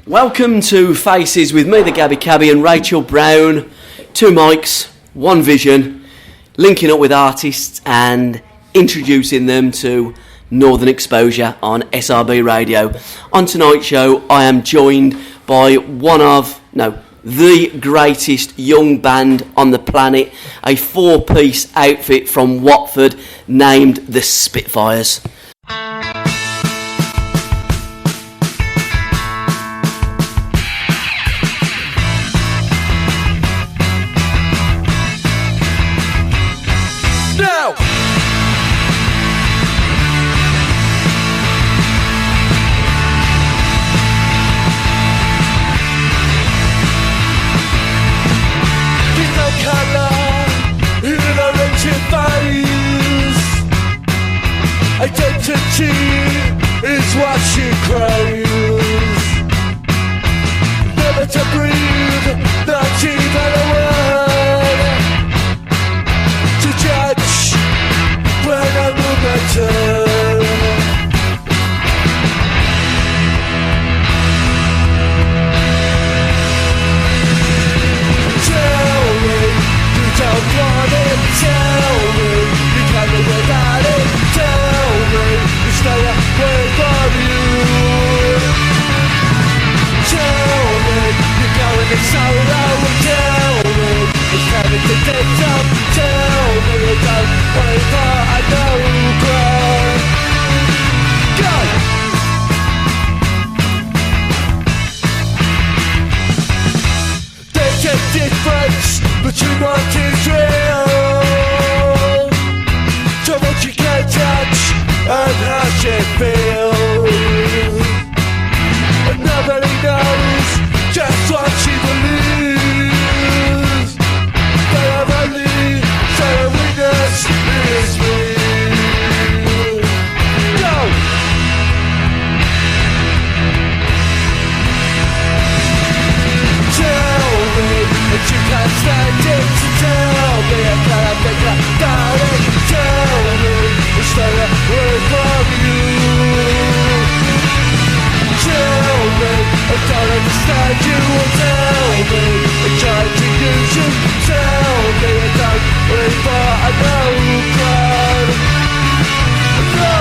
Welcome to Faces with me, the Gabby Cabby, and Rachel Brown. 2 mics, 1 vision, linking up with artists and introducing them to Northern Exposure on SRB Radio. On tonight's show, I am joined by the greatest young band on the planet, a 4-piece outfit from Watford named the Spitfires. Identity is what she craves. Never to breathe, not even a word to judge when I move my turn. Tell me you don't want it. Tell me you can't live without it. Tell me you stay away from you. Tell me you're going in solo. Tell me it's coming to take some. Tell me you don't wait for a no cry. Go! There's a difference between what is real to what you can't touch and how she feels. And nobody knows just what she believes. But I'm only so a witness is me. Go! Tell me that you can't stand it. Tell me I can't think about it. Tell me stay away from you. Tell me I don't understand you. Tell me I tried to use you. Tell me I don't wait for a no crowd. No!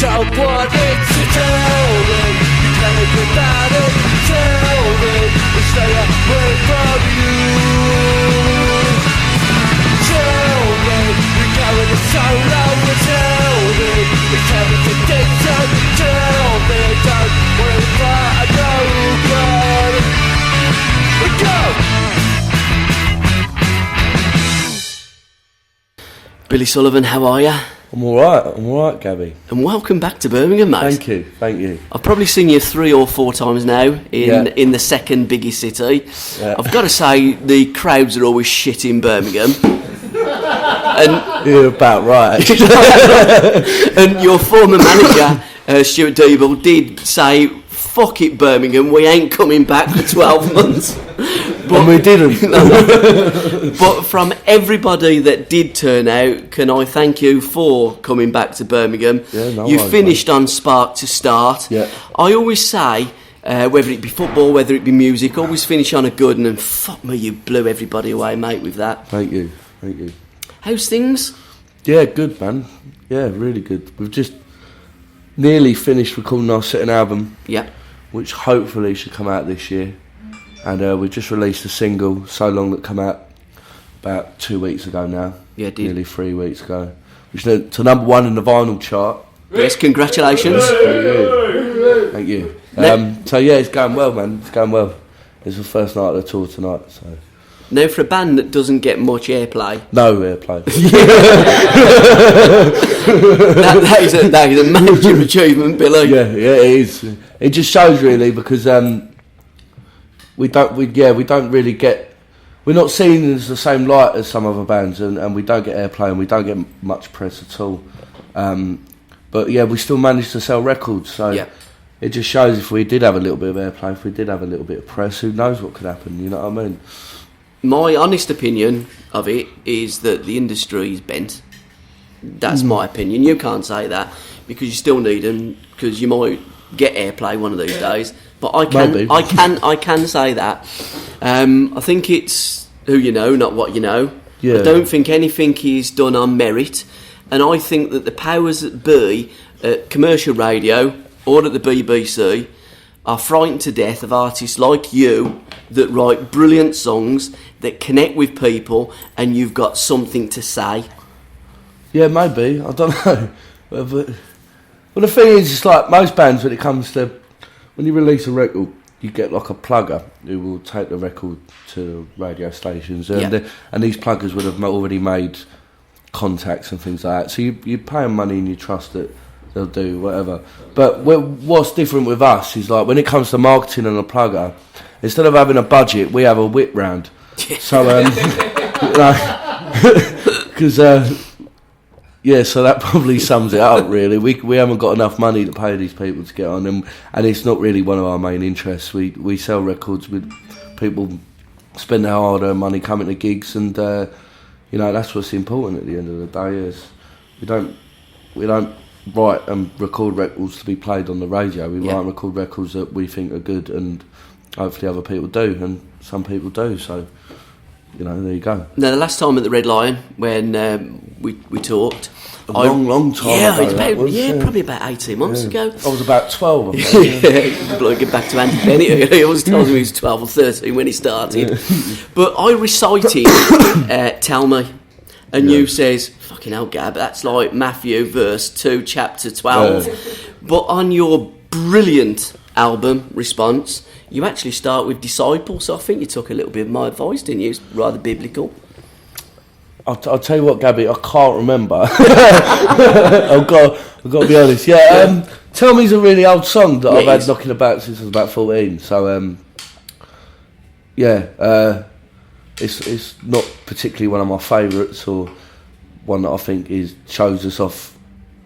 Don't want it to tell me you can't live without it. Tell me to stay away from you. Tell me you're going to solo. Tell me it's time to take some. Tell me don't wait for a no go. Billy Sullivan, how are you? I'm alright, Gabby. And welcome back to Birmingham, mate. Thank you. I've probably seen you 3 or 4 times now in the second biggest city. Yeah. I've got to say, the crowds are always shit in Birmingham. And you're about right. And your former manager, Stuart Deeble, did say, "Fuck it, Birmingham, we ain't coming back for 12 months." But we didn't. But from everybody that did turn out, can I thank you for coming back to Birmingham? Yeah, you finished on Spark to Start. Yeah. I always say, whether it be football, whether it be music, always finish on a good one, and fuck me, you blew everybody away, mate, with that. Thank you. How's things? Yeah, good, man. Yeah, really good. We've just nearly finished recording our second album. Yeah. Which hopefully should come out this year. And we just released a single, So Long, that come out about 2 weeks ago now. Yeah, it did. Nearly 3 weeks ago. Which went to number 1 in the vinyl chart. Yes, congratulations. Thank you. So yeah, it's going well, man. It's going well. It's the first night of the tour tonight, so Now, for a band that doesn't get much airplay, No airplay. that is a major achievement, Billy. Yeah, it is. It just shows really because we don't really get. We're not seen as the same light as some other bands, and we don't get airplay and we don't get much press at all. But yeah, we still manage to sell records. So it just shows if we did have a little bit of airplay, if we did have a little bit of press, who knows what could happen? You know what I mean? My honest opinion of it is that the industry is bent. That's my opinion. You can't say that because you still need them because you might get airplay one of these days. But I can say that. I think it's who you know, not what you know. Yeah. I don't think anything is done on merit, and I think that the powers that be at commercial radio or at the BBC are frightened to death of artists like you that write brilliant songs that connect with people, and you've got something to say. Yeah, maybe. I don't know. But the thing is, it's like most bands when it comes to when you release a record, you get like a plugger who will take the record to radio stations, and these pluggers would have already made contacts and things like that. So you pay them money and you trust that they'll do whatever. But what's different with us is like when it comes to marketing and a plugger, instead of having a budget, we have a whip round. So, because so that probably sums it up. Really, we haven't got enough money to pay these people to get on, and it's not really one of our main interests. We sell records with people spend their hard-earned money coming to gigs, and that's what's important at the end of the day. Is we don't write and record records to be played on the radio. We write and record records that we think are good, and hopefully other people do, and some people do. So, there you go. Now, the last time at the Red Lion when we talked, long time ago. Probably about 18 months ago. I was about 12. Get back to Andy Bennett. He always tells me he was 12 or 13 when he started. But I recited Tell Me. And you says, fucking hell, Gab, that's like Matthew verse 2, chapter 12. Yeah. But on your brilliant album, Response, you actually start with Disciple, so I think you took a little bit of my advice, didn't you? It's rather biblical. I'll tell you what, Gabby, I can't remember. I've got to be honest. Yeah, Tell Me's a really old song that I've had knocking about since I was about 14. So, It's not particularly one of my favourites or one that I think shows us off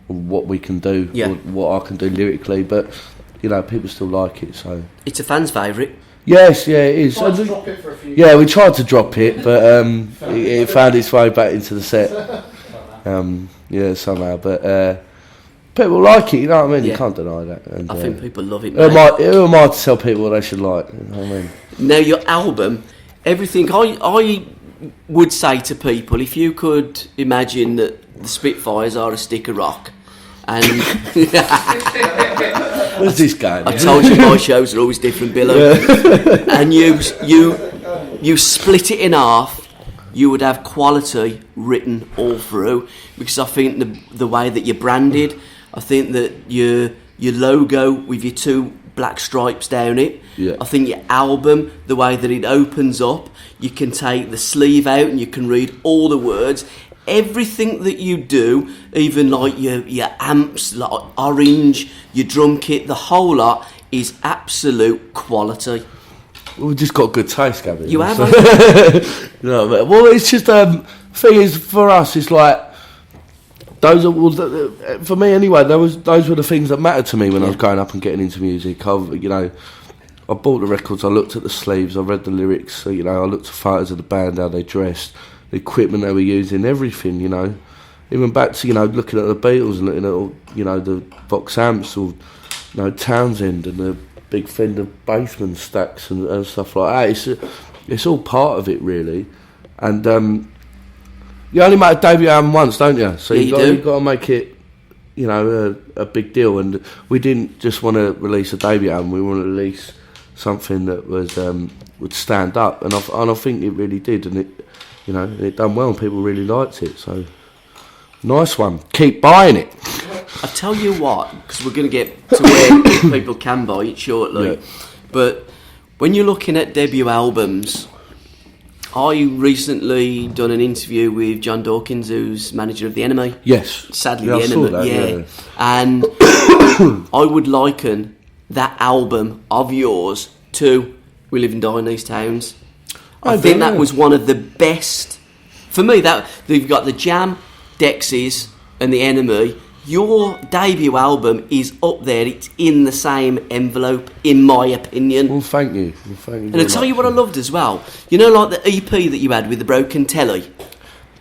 what we can do, or what I can do lyrically, but people still like it. So it's a fan's favourite. Yes, it is. Tried to drop it for a few we tried to drop it, but it found its way back into the set. Somehow, but people like it. You know what I mean? You can't deny that. And, I think people love it. Who am I to tell people what they should like? You know what I mean? Now your album. Everything I would say to people, if you could imagine that the Spitfires are a stick of rock, and where's this guy? I told you my shows are always different, Billy. And you split it in half, you would have quality written all through. Because I think the way that you're branded, I think that your logo with your two black stripes down it. Yeah. I think your album, the way that it opens up, you can take the sleeve out and you can read all the words. Everything that you do, even like your amps, like Orange, your drum kit, the whole lot is absolute quality. Well, we've just got good taste, Gavin. You have? Well, it's just thing is for us, it's like those are for me anyway. Those were the things that mattered to me when I was growing up and getting into music. I bought the records, I looked at the sleeves, I read the lyrics. So, I looked at photos of the band, how they dressed, the equipment they were using, everything. Even back to looking at the Beatles and looking at the Vox amps or Townsend and the big Fender Bassman stacks and stuff like that. It's all part of it really, and. You only make a debut album once, don't you? So you've got to make it, a big deal. And we didn't just want to release a debut album. We want to release something that was would stand up, and I think it really did. And it done well, and people really liked it. So nice one. Keep buying it. I tell you what, because we're going to get to where people can buy it shortly. Yeah. But when you're looking at debut albums, I recently done an interview with John Dawkins, who's manager of the Enemy. Yes. Sadly, Yeah, the I saw Enemy. that, Yeah. And I would liken that album of yours to We Live and Die in These Towns. I think that was one of the best. For me, that you've got the Jam, Dexys, and the Enemy. Your debut album is up there. It's in the same envelope, in my opinion. Well, thank you. And I'll tell you what I loved as well. You know, like the EP that you had with the Broken Telly?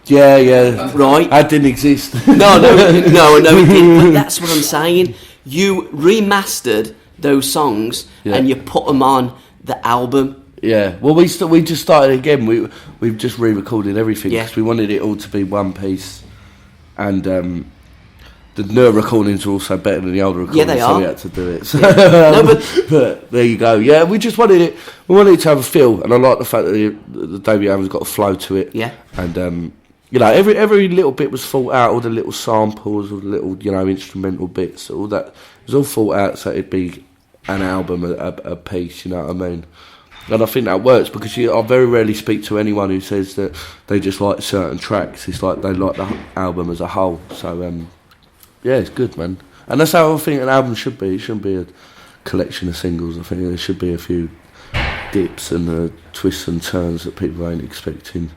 Yeah. Right? That didn't exist. No, it didn't. But that's what I'm saying. You remastered those songs and you put them on the album. Yeah. Well, we just started again. We've just re-recorded everything because we wanted it all to be one piece. And the newer recordings are also better than the older recordings. Yeah, they are. So we had to do it. So, No, but there you go. Yeah, we just wanted it. We wanted it to have a feel, and I like the fact that the debut album's got a flow to it. Yeah. And you know, every little bit was thought out. All the little samples, all the little instrumental bits, all that it was all thought out so it'd be an album, a piece. You know what I mean? And I think that works because I very rarely speak to anyone who says that they just like certain tracks. It's like they like the album as a whole. So yeah, it's good, man. And that's how I think an album should be. It shouldn't be a collection of singles. I think there should be a few dips and twists and turns that people ain't expecting.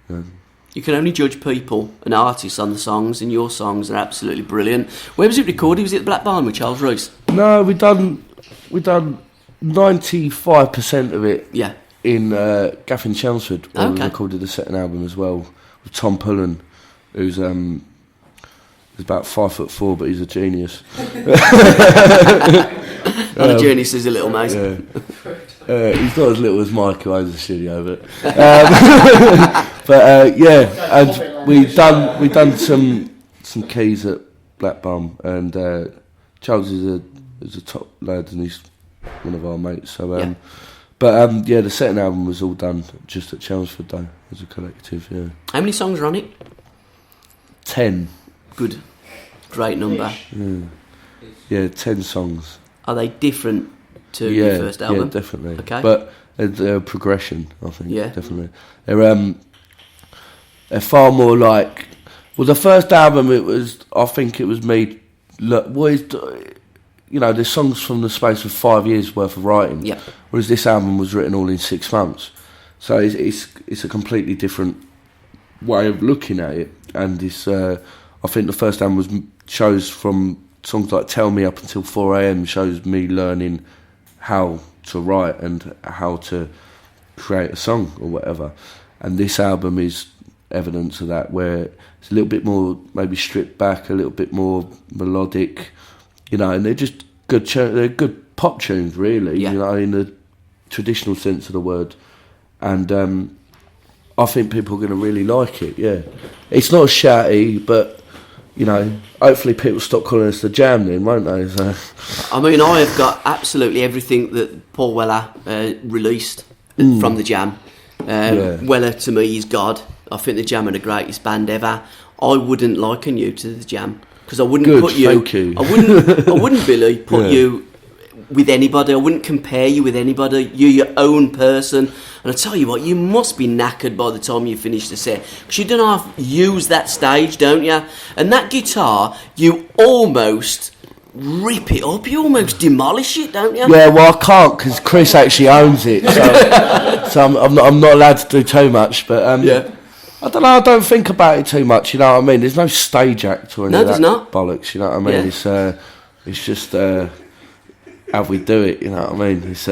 You can only judge people and artists on the songs, and your songs are absolutely brilliant. Where was it recorded? Was it at the Black Barn with Charles Royce? No, we done 95% of it. Yeah. In Gaffin Chelmsford, where we Okay. recorded the second album as well with Tom Pullen, who's about 5'4", but he's a genius. Not a genius, is a little mate. Yeah. He's not as little as Mike, who owns the studio, but yeah, and we done some keys at Blackburn, and Charles is a top lad, and he's one of our mates. So, but yeah, the second album was all done just at Chelmsford, though, as a collective. Yeah. How many songs are on it? 10. Good, great number. Yeah, 10 songs. Are they different to your first album? Yeah, definitely. Okay. But they're a progression, I think. Yeah. Definitely. They're far more like... Well, the first album, I think it was made... there's songs from the space of 5 years worth of writing. Yeah. Whereas this album was written all in 6 months. So it's a completely different way of looking at it. And it's... I think the first album shows from songs like Tell Me up until 4 a.m. shows me learning how to write and how to create a song or whatever. And this album is evidence of that, where it's a little bit more maybe stripped back, a little bit more melodic, and they're just good. They're good pop tunes, really, in the traditional sense of the word. And I think people are going to really like it. Yeah, it's not shouty, but hopefully people stop calling us the Jam then, won't they? So. I mean, I have got absolutely everything that Paul Weller released from the Jam. Weller, to me, is God. I think the Jam are the greatest band ever. I wouldn't liken you to the Jam because I wouldn't put you. Thank you. I wouldn't, Billy, put you with anybody. I wouldn't compare you with anybody. You're your own person. And I tell you what, you must be knackered by the time you finish the set, because you don't have to use that stage, don't you? And that guitar, you almost rip it up. You almost demolish it, don't you? Yeah, well, I can't because Chris actually owns it, so I'm not allowed to do too much. But I don't know. I don't think about it too much. You know what I mean? There's no stage act or any of that bollocks. You know what I mean? Yeah. It's just how we do it. You know what I mean? It's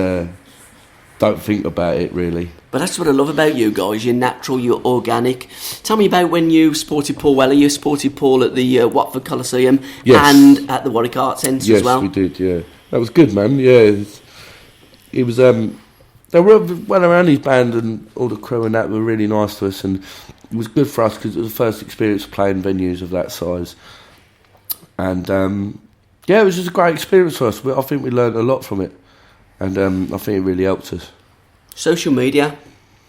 don't think about it really. But that's what I love about you guys. You're natural. You're organic. Tell me about when you supported Paul Weller. You supported Paul at the Watford Coliseum and at the Warwick Arts Centre as well. Yes, we did. Yeah, that was good, man. Yeah, it was. They were well around his band, and all the crew and that were really nice to us, and it was good for us because it was the first experience of playing venues of that size. And it was just a great experience for us. I think we learned a lot from it, and I think it really helped us. Social media,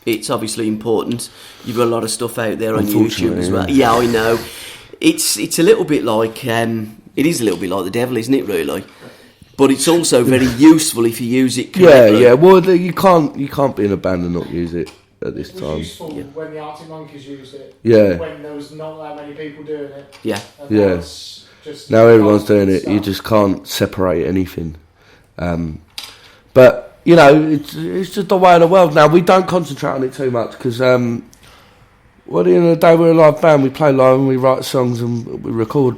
it's obviously important. You've got a lot of stuff out there on YouTube as well. Yeah, I know. It's a little bit like it is a little bit like the devil, isn't it? Really, but it's also very useful if you use it correctly. Yeah. Well, you can't be in a band and not use it. at this It was time. useful when the Arctic Monkeys used it. Yeah. When there was not that many people doing it. Yeah. And Yeah. now it's just Now everyone's doing it. You stuff. just can't separate anything. But you know, it's just the way of the world now. We don't concentrate on it too much because, well, at the end of the day, we're a live band. We play live and we write songs and we record.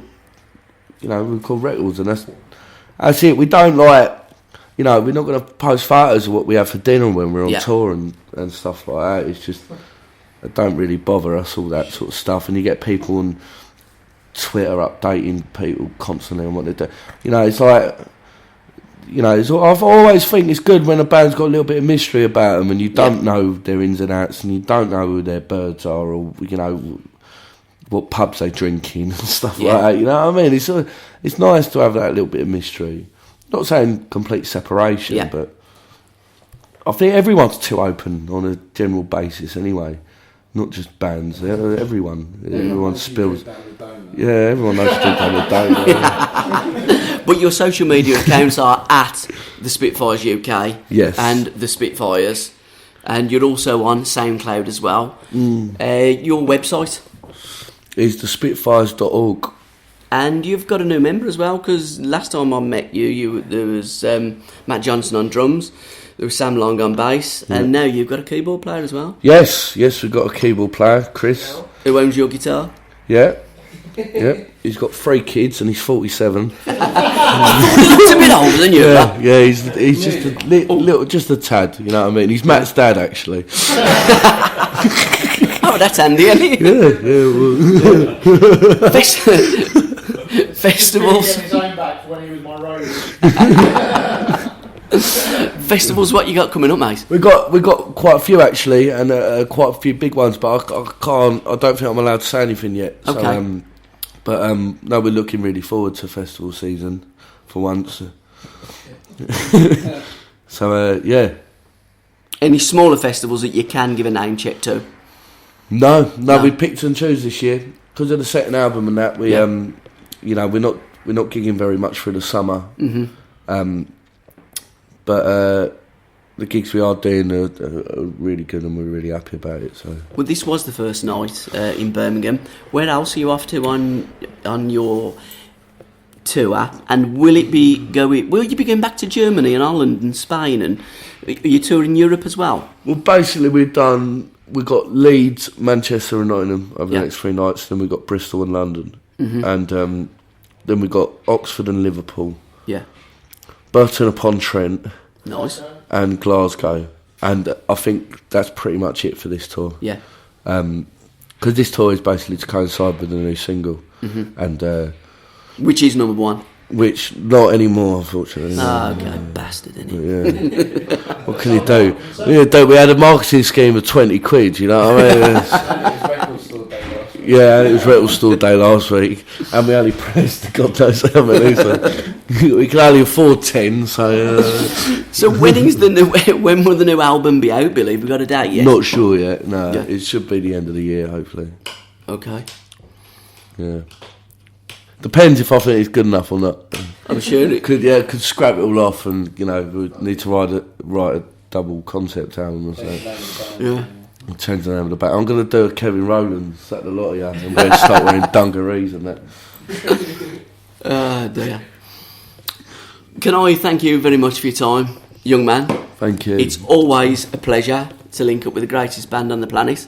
You know, we record records, and that's it. We don't like, you know, we're not going to post photos of what we have for dinner when we're on tour and stuff like that. It's just, it don't really bother us, all that sort of stuff. And you get people on Twitter updating people constantly on what they do. You know, it's like, you know, I've always think it's good when a band's got a little bit of mystery about them and you don't know their ins and outs and you don't know who their birds are or, you know, what pubs they drink in and stuff like that. You know what I mean? It's nice to have that little bit of mystery. Not saying complete separation, but I think everyone's too open on a general basis anyway. Not just bands, everyone spills. Yeah, everyone knows to do down the dome. But your social media accounts are at the Spitfires UK and the Spitfires, and you're also on SoundCloud as well. Your website is thespitfires.org. And you've got a new member as well, because last time I met you there was Matt Johnson on drums, there was Sam Long on bass, and now you've got a keyboard player as well. Yes, we've got a keyboard player, Chris. Who owns your guitar? Yeah. He's got 3 kids and he's 47. He looks a bit older than you. Yeah, he's just a little, just a tad. You know what I mean? He's Matt's dad, actually. Oh, that's handy, isn't it? Festivals. He his own back when he was my roadie. Festivals, what you got coming up, mate? We got quite a few actually, and quite a few big ones. But I don't think I'm allowed to say anything yet. So, okay. No, we're looking really forward to festival season for once. So yeah. Any smaller festivals that you can give a name check to? No, we picked and choose this year because of the second album and that. We you know, we're not gigging very much through the summer. But the gigs we are doing are really good and we're really happy about it. So, well, this was the first night in Birmingham. Where else are you off to on your tour? And will you be going back to Germany and Holland and Spain? And are you touring Europe as well? Well, basically we've got Leeds, Manchester and Nottingham over the next 3 nights. Then we've got Bristol and London. And then we've got Oxford and Liverpool. Yeah. Burton upon Trent. Nice. And Glasgow. And I think that's pretty much it for this tour. Yeah. Because this tour is basically to coincide with the new single. And which is number 1? Which, not anymore, unfortunately. Okay, bastard, isn't it? Yeah. What can you do? We had a marketing scheme of 20 quid, you know what I mean? Yeah, and it was Record Store Day last week, and we only pressed God knows how many, so we can only afford 10. So, so when will the new album be out, Billy? Have we got a date yet? Not sure yet. No, it should be the end of the year, hopefully. Okay. Yeah. Depends if I think it's good enough or not. I'm sure it could scrap it all off, and we need to write a double concept album or something. Yeah. I'll change the name of the band. I'm going to do a Kevin Rowland, sack the lot of you, and I'm going to start wearing dungarees and that. Dear. Can I thank you very much for your time, young man? Thank you. It's always a pleasure to link up with the greatest band on the planet.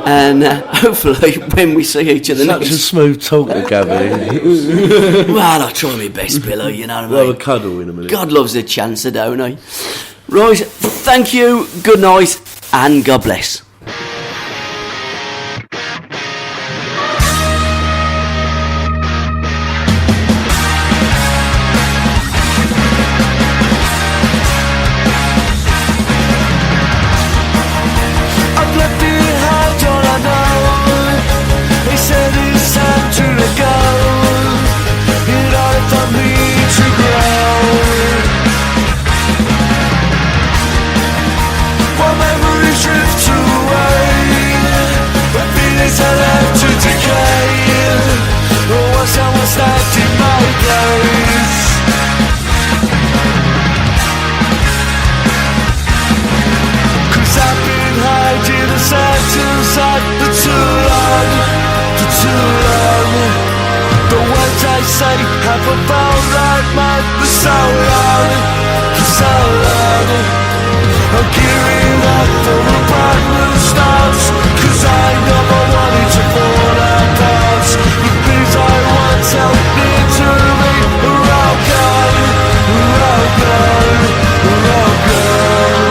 And hopefully when we see each other Such a smooth talker, Gabby. Well, I try my best, Billy, you know what I mean? We'll have a cuddle in a minute. God loves a chancer, don't he? Right, thank you, good night, and God bless. I've left behind all I know. They said it's time to let go. In order for me to grow, while memories drift to say haven't felt like mine for so long, for so long. I'm gearing up for a brand new start, 'cause I never wanted to fall apart. The things I once held near to me are all gone, are all gone, are all gone.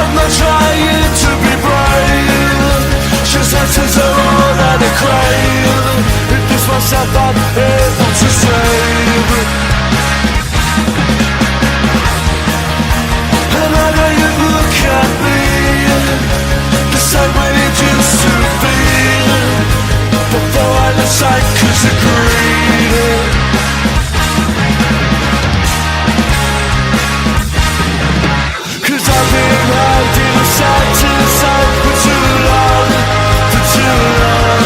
I'm not trying to be brave, just answers are all that I crave. If this myself I'm able to save, and I know you look at me the same way it used to be, before I left sight 'cause of greed. 'Cause I've been hiding side to side for too long, for too long.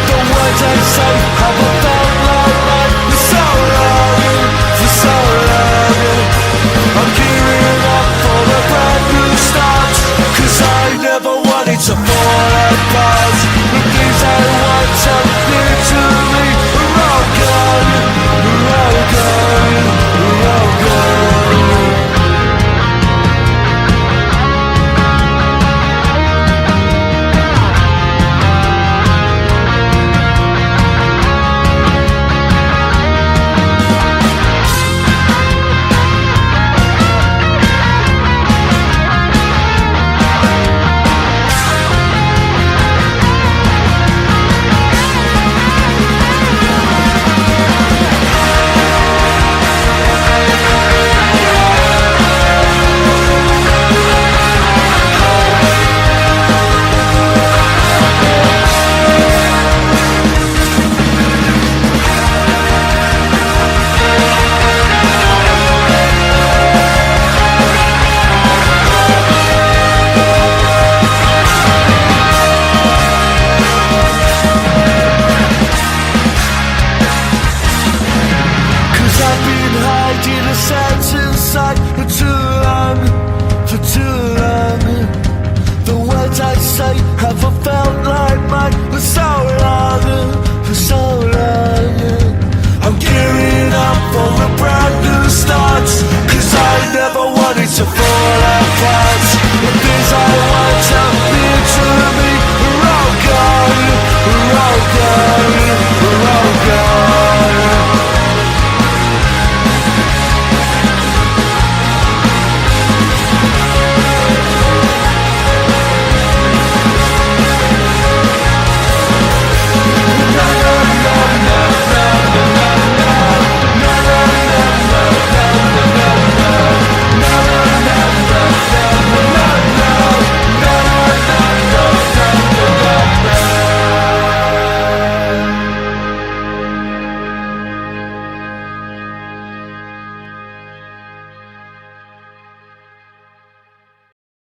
The words I say haven't felt like mine for so long, for so long. I'm gearing up for a brand new start, 'cause I never wanted to fall apart. The things I once held near to me are all gone, are all gone, are all gone. To fall apart.